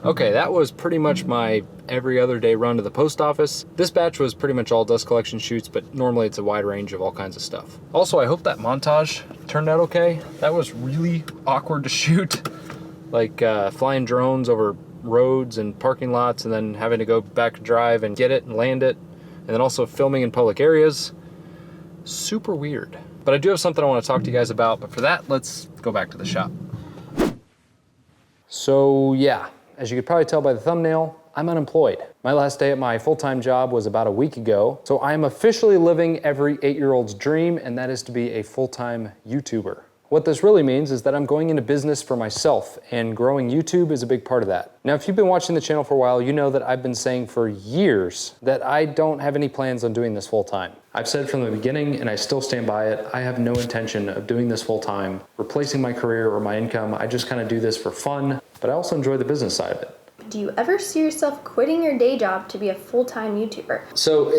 Okay, that was pretty much my every other day run to the post office. This batch was pretty much all dust collection shoots, but normally it's a wide range of all kinds of stuff. Also, I hope that montage turned out okay. That was really awkward to shoot, like flying drones over roads and parking lots and then having to go back and drive and get it and land it, and then also filming in public areas. Super weird. But I do have something I want to talk to you guys about, but for that, let's go back to the shop. So yeah, as you could probably tell by the thumbnail, I'm unemployed. My last day at my full-time job was about a week ago, so I am officially living every 8-year-old's dream, and that is to be a full-time YouTuber. What this really means is that I'm going into business for myself, and growing YouTube is a big part of that. Now, if you've been watching the channel for a while, you know that I've been saying for years that I don't have any plans on doing this full-time. I've said from the beginning, and I still stand by it, I have no intention of doing this full-time, replacing my career or my income. I just kind of do this for fun, but I also enjoy the business side of it. Do you ever see yourself quitting your day job to be a full-time YouTuber? So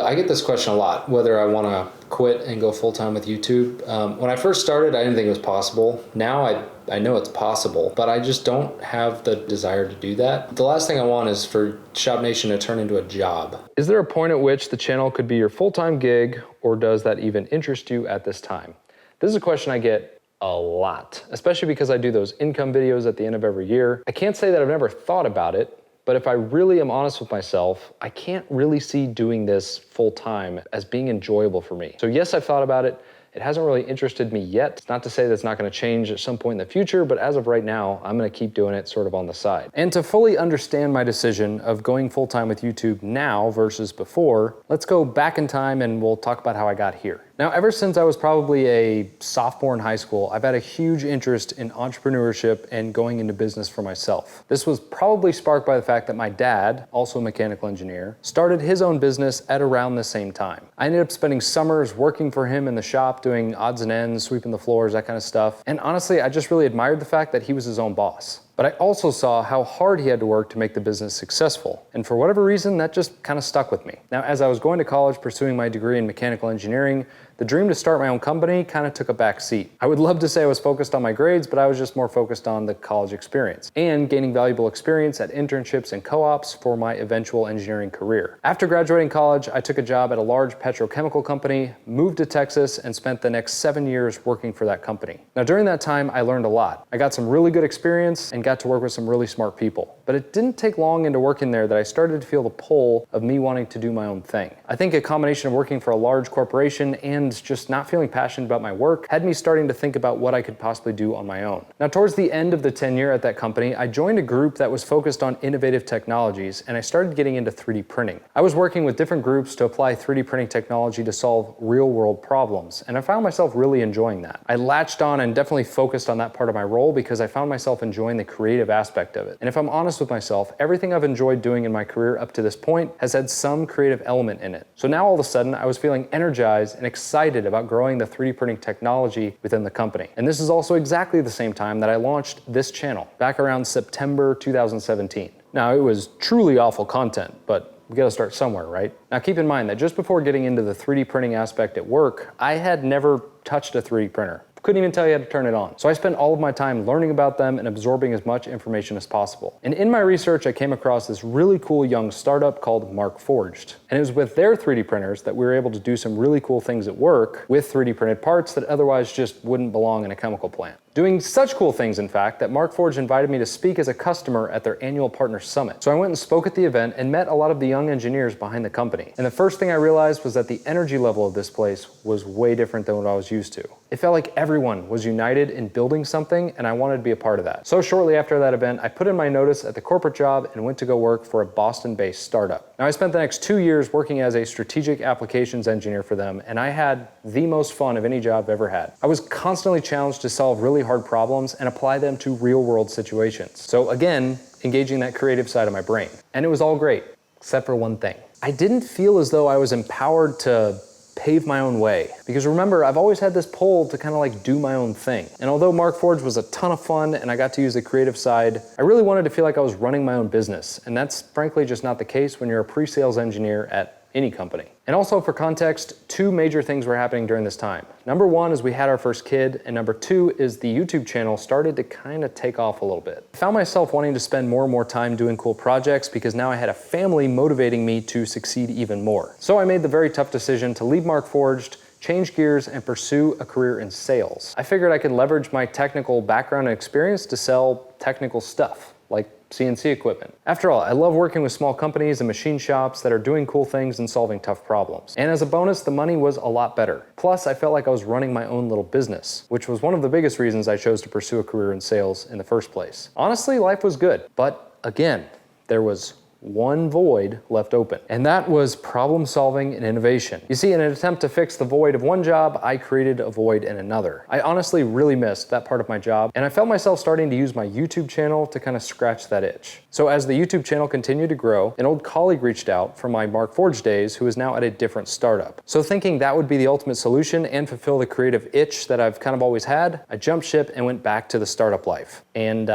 I get this question a lot, whether I want to quit and go full-time with YouTube. When I first started, I didn't think it was possible. Now I know it's possible, but I just don't have the desire to do that. The last thing I want is for Shop Nation to turn into a job. Is there a point at which the channel could be your full-time gig, or does that even interest you at this time? This is a question I get a lot, especially because I do those income videos at the end of every year. I can't say that I've never thought about it, but if I really am honest with myself, I can't really see doing this full time as being enjoyable for me. So yes, I've thought about it. It hasn't really interested me yet. It's not to say that's not going to change at some point in the future, but as of right now, I'm going to keep doing it sort of on the side. And to fully understand my decision of going full-time with YouTube now versus before, let's go back in time and we'll talk about how I got here. Now, ever since I was probably a sophomore in high school, I've had a huge interest in entrepreneurship and going into business for myself. This was probably sparked by the fact that my dad, also a mechanical engineer, started his own business at around the same time. I ended up spending summers working for him in the shop, doing odds and ends, sweeping the floors, that kind of stuff. And honestly, I just really admired the fact that he was his own boss. But I also saw how hard he had to work to make the business successful. And for whatever reason, that just kind of stuck with me. Now, as I was going to college pursuing my degree in mechanical engineering, the dream to start my own company kind of took a back seat. I would love to say I was focused on my grades, but I was just more focused on the college experience and gaining valuable experience at internships and co-ops for my eventual engineering career. After graduating college, I took a job at a large petrochemical company, moved to Texas, and spent the next 7 years working for that company. Now, during that time, I learned a lot. I got some really good experience and got to work with some really smart people. But it didn't take long into working there that I started to feel the pull of me wanting to do my own thing. I think a combination of working for a large corporation and just not feeling passionate about my work had me starting to think about what I could possibly do on my own. Now, towards the end of the tenure at that company, I joined a group that was focused on innovative technologies, and I started getting into 3D printing. I was working with different groups to apply 3D printing technology to solve real-world problems, and I found myself really enjoying that. I latched on and definitely focused on that part of my role because I found myself enjoying the creative aspect of it. And if I'm honest with myself, everything I've enjoyed doing in my career up to this point has had some creative element in it. So now all of a sudden, I was feeling energized and excited about growing the 3D printing technology within the company. And this is also exactly the same time that I launched this channel, back around September 2017. Now, it was truly awful content, but we gotta start somewhere, right? Now, keep in mind that just before getting into the 3D printing aspect at work, I had never touched a 3D printer. Couldn't even tell you how to turn it on. So I spent all of my time learning about them and absorbing as much information as possible. And in my research, I came across this really cool young startup called Markforged. And it was with their 3D printers that we were able to do some really cool things at work with 3D printed parts that otherwise just wouldn't belong in a chemical plant. Doing such cool things, in fact, that Markforged invited me to speak as a customer at their annual partner summit. So I went and spoke at the event and met a lot of the young engineers behind the company. And the first thing I realized was that the energy level of this place was way different than what I was used to. It felt like everyone was united in building something, and I wanted to be a part of that. So shortly after that event, I put in my notice at the corporate job and went to go work for a Boston-based startup. Now, I spent the next 2 years working as a strategic applications engineer for them, and I had the most fun of any job I've ever had. I was constantly challenged to solve really hard problems and apply them to real-world situations. So again, engaging that creative side of my brain. And it was all great, except for one thing. I didn't feel as though I was empowered to pave my own way. Because remember, I've always had this pull to kind of like do my own thing. And although Markforged was a ton of fun and I got to use the creative side, I really wanted to feel like I was running my own business. And that's frankly just not the case when you're a pre-sales engineer at any company. And also for context, two major things were happening during this time. Number one is we had our first kid, and number two is the YouTube channel started to kind of take off a little bit. I found myself wanting to spend more and more time doing cool projects because now I had a family motivating me to succeed even more. So I made the very tough decision to leave Markforged, change gears, and pursue a career in sales. I figured I could leverage my technical background and experience to sell technical stuff, like CNC equipment. After all, I love working with small companies and machine shops that are doing cool things and solving tough problems. And as a bonus, the money was a lot better. Plus, I felt like I was running my own little business, which was one of the biggest reasons I chose to pursue a career in sales in the first place. Honestly, life was good, but again, there was one void left open, and that was problem solving and innovation. You see, in an attempt to fix the void of one job, I created a void in another. I honestly really missed that part of my job, and I felt myself starting to use my YouTube channel to kind of scratch that itch. So as the YouTube channel continued to grow, an old colleague reached out from my Markforged days who is now at a different startup. So thinking that would be the ultimate solution and fulfill the creative itch that I've kind of always had, I jumped ship and went back to the startup life. And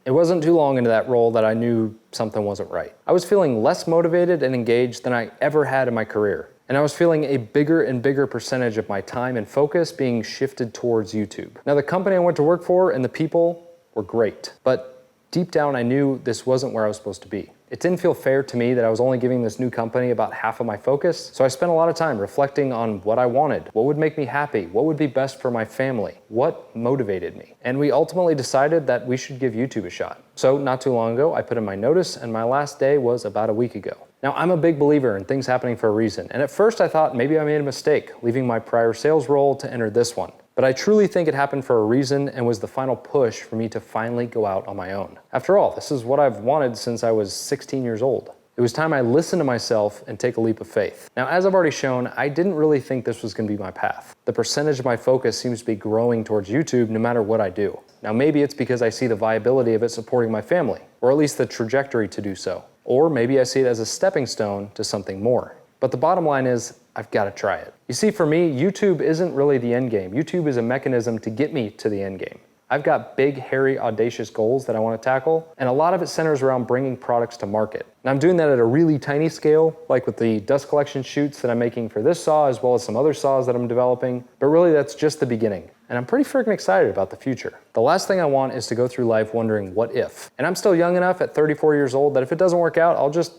it wasn't too long into that role that I knew something wasn't right. I was feeling less motivated and engaged than I ever had in my career. And I was feeling a bigger and bigger percentage of my time and focus being shifted towards YouTube. Now, the company I went to work for and the people were great, but deep down I knew this wasn't where I was supposed to be. It didn't feel fair to me that I was only giving this new company about half of my focus, so I spent a lot of time reflecting on what I wanted, what would make me happy, what would be best for my family, what motivated me. And we ultimately decided that we should give YouTube a shot. So not too long ago, I put in my notice, and my last day was about a week ago. Now, I'm a big believer in things happening for a reason, and at first I thought maybe I made a mistake, leaving my prior sales role to enter this one. But I truly think it happened for a reason and was the final push for me to finally go out on my own. After all, this is what I've wanted since I was 16 years old. It was time I listened to myself and take a leap of faith. Now, as I've already shown, I didn't really think this was going to be my path. The percentage of my focus seems to be growing towards YouTube no matter what I do. Now, maybe it's because I see the viability of it supporting my family, or at least the trajectory to do so. Or maybe I see it as a stepping stone to something more. But the bottom line is, I've got to try it. You see, for me, YouTube isn't really the end game. YouTube is a mechanism to get me to the end game. I've got big, hairy, audacious goals that I want to tackle, and a lot of it centers around bringing products to market. And I'm doing that at a really tiny scale, like with the dust collection chutes that I'm making for this saw, as well as some other saws that I'm developing. But really, that's just the beginning. And I'm pretty freaking excited about the future. The last thing I want is to go through life wondering, what if? And I'm still young enough at 34 years old that if it doesn't work out, I'll just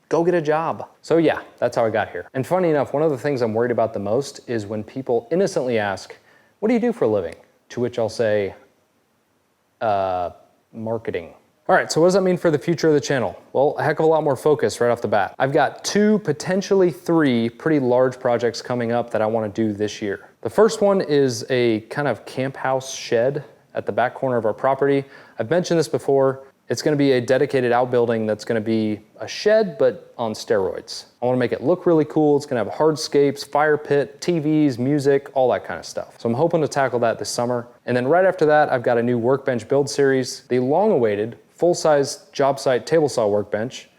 go get a job. So yeah, that's how I got here. And funny enough, one of the things I'm worried about the most is when people innocently ask, what do you do for a living? To which I'll say, marketing. All right, so what does that mean for the future of the channel? Well, a heck of a lot more focus right off the bat. I've got 2, potentially 3 pretty large projects coming up that I want to do this year. The first one is a kind of camp house shed at the back corner of our property. I've mentioned this before. It's going to be a dedicated outbuilding that's going to be a shed, but on steroids. I want to make it look really cool. It's going to have hardscapes, fire pit, TVs, music, all that kind of stuff. So I'm hoping to tackle that this summer. And then right after that, I've got a new workbench build series, the long-awaited full-size job site table saw workbench.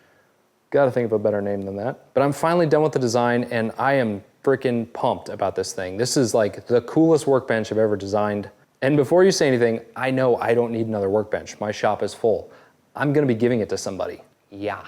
Got to think of a better name than that. But I'm finally done with the design, and I am freaking pumped about this thing. This is like the coolest workbench I've ever designed. And before you say anything, I know I don't need another workbench. My shop is full. I'm gonna be giving it to somebody. Yeah.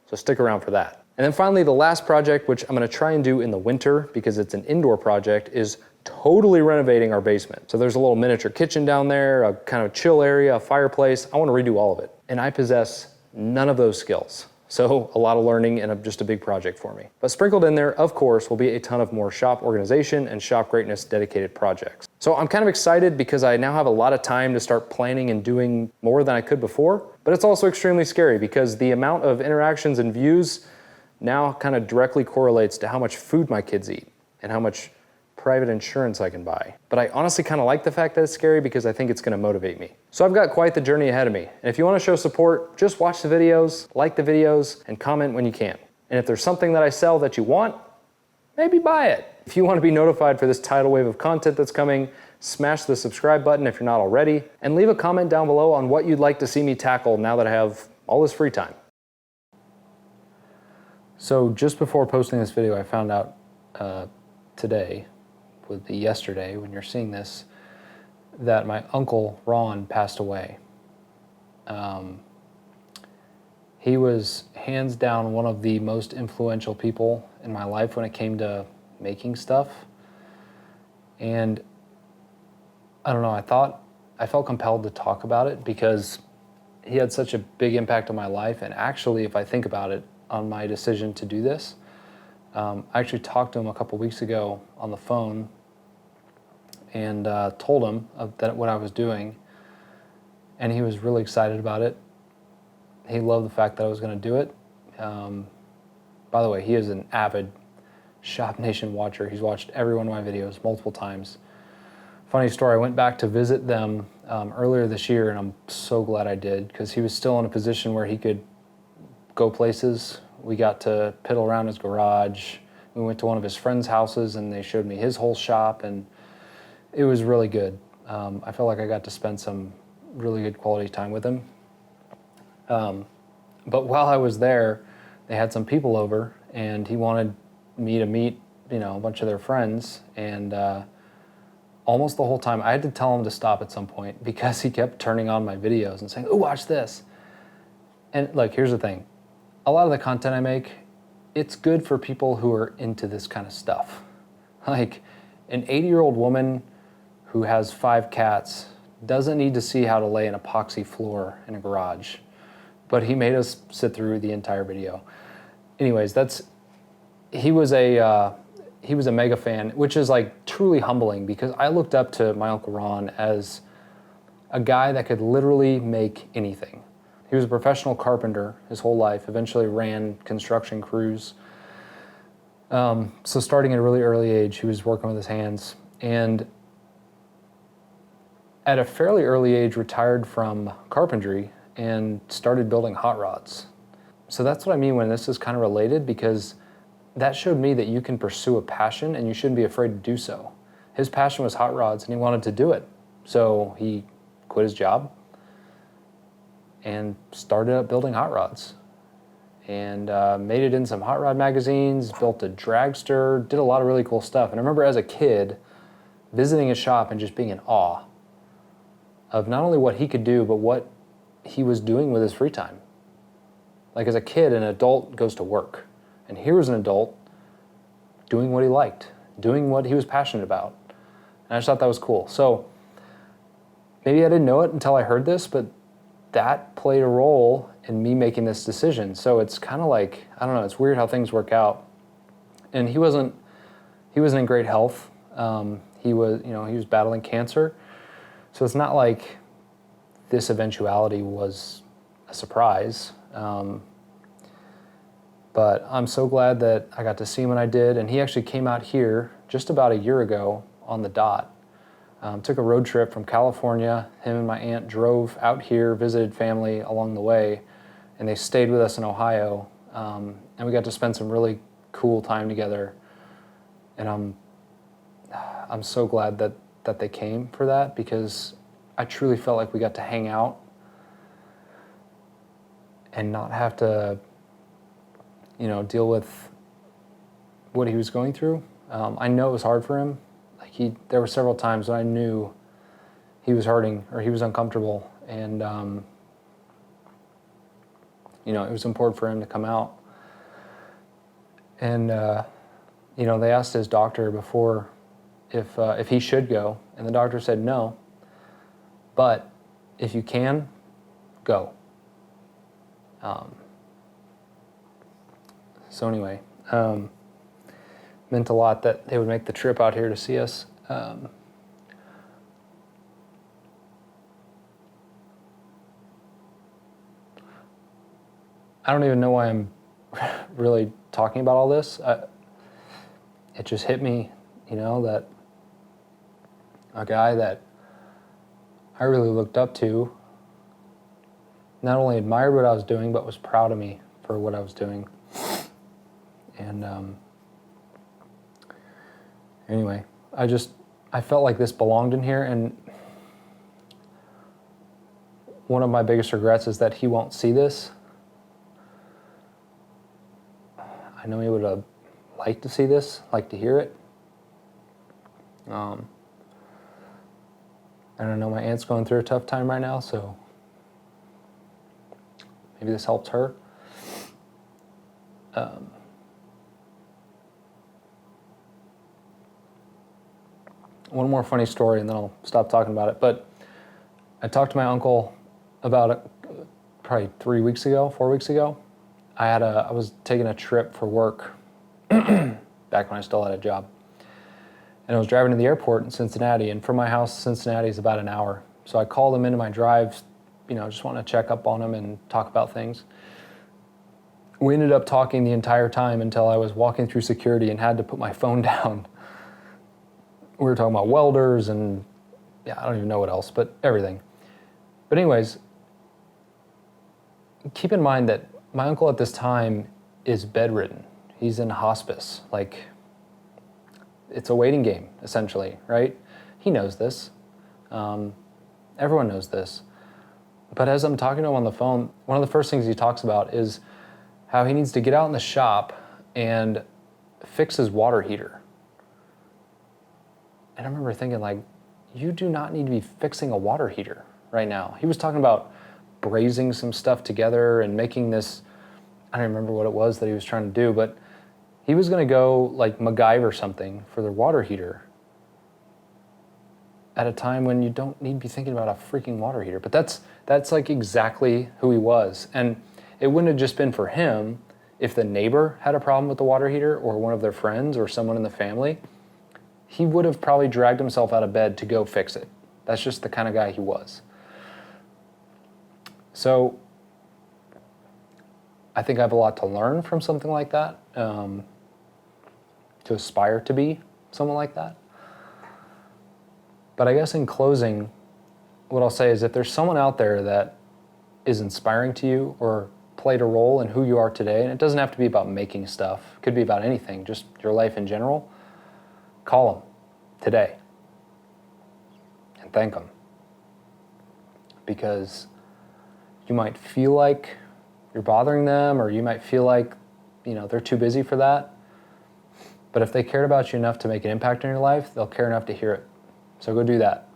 So stick around for that. And then finally, the last project, which I'm gonna try and do in the winter because it's an indoor project, is totally renovating our basement. So there's a little miniature kitchen down there, a kind of chill area, a fireplace. I wanna redo all of it. And I possess none of those skills. So a lot of learning and just a big project for me. But sprinkled in there, of course, will be a ton of more shop organization and shop greatness dedicated projects. So I'm kind of excited because I now have a lot of time to start planning and doing more than I could before, but it's also extremely scary because the amount of interactions and views now kind of directly correlates to how much food my kids eat and how much private insurance I can buy. But I honestly kind of like the fact that it's scary because I think it's going to motivate me. So I've got quite the journey ahead of me. And if you want to show support, just watch the videos, like the videos, and comment when you can. And if there's something that I sell that you want, maybe buy it. If you want to be notified for this tidal wave of content that's coming, smash the subscribe button if you're not already, and leave a comment down below on what you'd like to see me tackle now that I have all this free time. So just before posting this video, I found out today, with the yesterday when you're seeing this, that my uncle Ron passed away. He was hands down one of the most influential people in my life when it came to making stuff. And I don't know, I felt compelled to talk about it because he had such a big impact on my life. And actually, if I think about it, on my decision to do this, I actually talked to him a couple weeks ago on the phone and told him that what I was doing, and he was really excited about it. He loved the fact that I was going to do it. By the way, he is an avid Shop Nation watcher. He's watched every one of my videos multiple times. Funny story, I went back to visit them earlier this year, and I'm so glad I did, because he was still in a position where he could go places. We got to piddle around his garage. We went to one of his friends' houses, and they showed me his whole shop, and it was really good. I felt like I got to spend some really good quality time with him. But while I was there, they had some people over, and he wanted me to meet, a bunch of their friends, and almost the whole time, I had to tell him to stop at some point because he kept turning on my videos and saying, "Oh, watch this." And like, here's the thing. A lot of the content I make, it's good for people who are into this kind of stuff. Like, an 80-year-old woman who has 5 cats doesn't need to see how to lay an epoxy floor in a garage. But he made us sit through the entire video. Anyways, he was a mega fan, which is like truly humbling, because I looked up to my Uncle Ron as a guy that could literally make anything. He was a professional carpenter his whole life, eventually ran construction crews. So starting at a really early age, he was working with his hands, and at a fairly early age retired from carpentry and started building hot rods. So that's what I mean when this is kind of related, because that showed me that you can pursue a passion and you shouldn't be afraid to do so. His passion was hot rods and he wanted to do it. So he quit his job and started up building hot rods, and made it in some hot rod magazines, built a dragster, did a lot of really cool stuff. And I remember as a kid visiting his shop and just being in awe of not only what he could do, but what he was doing with his free time. Like, as a kid, an adult goes to work, and here was an adult doing what he liked, doing what he was passionate about. And I just thought that was cool. So maybe I didn't know it until I heard this, but that played a role in me making this decision. So it's kind of like, I don't know, it's weird how things work out. And he wasn't in great health. He was battling cancer. So it's not like this eventuality was a surprise. But I'm so glad that I got to see him when I did. And he actually came out here just about a year ago on the dot. Took a road trip from California. Him and my aunt drove out here, visited family along the way, and they stayed with us in Ohio. And we got to spend some really cool time together. And I'm so glad that they came for that, because I truly felt like we got to hang out and not have to, deal with what he was going through. I know it was hard for him. There were several times when I knew he was hurting or he was uncomfortable, and it was important for him to come out. And they asked his doctor before if he should go, and the doctor said no, but if you can, go. So anyway, meant a lot that they would make the trip out here to see us. I don't even know why I'm really talking about all this. It just hit me, that a guy that I really looked up to not only admired what I was doing, but was proud of me for what I was doing. And anyway, I felt like this belonged in here, and one of my biggest regrets is that he won't see this. I know he would have liked to see this, liked to hear it. I don't know, my aunt's going through a tough time right now, so maybe this helps her. one more funny story and then I'll stop talking about it. But I talked to my uncle about it probably 4 weeks ago. I was taking a trip for work back when I still had a job. And I was driving to the airport in Cincinnati, and from my house to Cincinnati is about an hour. So I called him into my drive, just wanting to check up on him and talk about things. We ended up talking the entire time until I was walking through security and had to put my phone down. We were talking about welders and I don't even know what else, but everything. But anyways, keep in mind that my uncle at this time is bedridden. He's in hospice. Like, it's a waiting game, essentially, right? He knows this. Everyone knows this. But as I'm talking to him on the phone, one of the first things he talks about is how he needs to get out in the shop and fix his water heater. And I remember thinking, like, you do not need to be fixing a water heater right now. He was talking about brazing some stuff together and making this, I don't remember what it was that he was trying to do, but he was going to go like MacGyver something for their water heater at a time when you don't need to be thinking about a freaking water heater. But that's like exactly who he was. And it wouldn't have just been for him if the neighbor had a problem with the water heater or one of their friends or someone in the family. He would have probably dragged himself out of bed to go fix it. That's just the kind of guy he was. So I think I have a lot to learn from something like that, to aspire to be someone like that. But I guess in closing, what I'll say is if there's someone out there that is inspiring to you or played a role in who you are today, and it doesn't have to be about making stuff, it could be about anything, just your life in general, call them today and thank them. Because you might feel like you're bothering them, or you might feel like, they're too busy for that. But if they cared about you enough to make an impact in your life, they'll care enough to hear it. So go do that.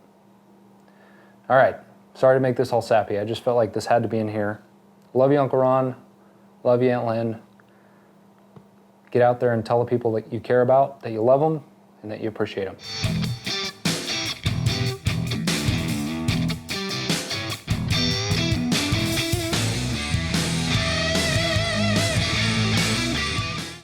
All right. Sorry to make this all sappy. I just felt like this had to be in here. Love you, Uncle Ron. Love you, Aunt Lynn. Get out there and tell the people that you care about, that you love them, and that you appreciate them.